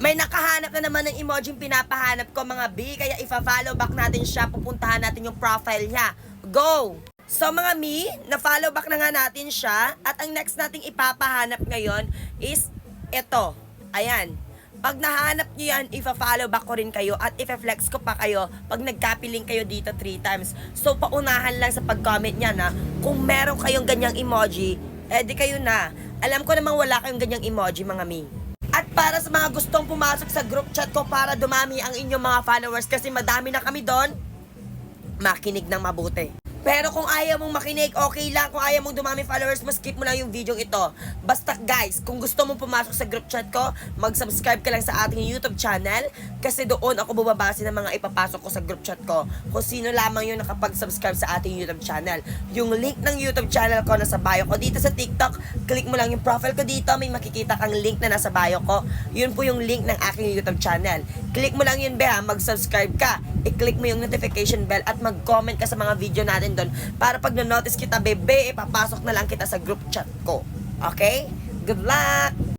May nakahanap na naman ng emoji pinapahanap ko mga B. Kaya ifa-follow back natin siya. Pupuntahan natin yung profile niya. Go! So mga Mi, na-follow back na nga natin siya. At ang next nating ipapahanap ngayon is ito. Ayan. Pag nahanap nyo yan, ifa-follow back ko rin kayo at ifa-flex ko pa kayo pag nagkapiling kayo dito 3 times. So paunahan lang sa pag-comment niya na kung meron kayong ganyang emoji, di kayo na. Alam ko namang wala kayong ganyang emoji mga Mi. At para sa mga gustong pumasok sa group chat ko para dumami ang inyong mga followers kasi madami na kami doon, makinig ng mabuti. Pero kung ayaw mong makinig, okay lang. Kung ayaw mong dumami followers mo, skip mo lang yung video ito. Basta guys, kung gusto mong pumasok sa group chat ko, mag-subscribe ka lang sa ating YouTube channel. Kasi doon ako bubabase ng mga ipapasok ko sa group chat ko. Kung sino lamang yung nakapag-subscribe sa ating YouTube channel. Yung link ng YouTube channel ko nasa bio ko. Dito sa TikTok, click mo lang yung profile ko dito. May makikita kang link na nasa bio ko. Yun po yung link ng aking YouTube channel. Click mo lang yun, beha. Mag-subscribe ka. I-click mo yung notification bell at mag-comment ka sa mga video natin doon para pag na-notice kita, bebe, ipapasok na lang kita sa group chat ko. Okay? Good luck!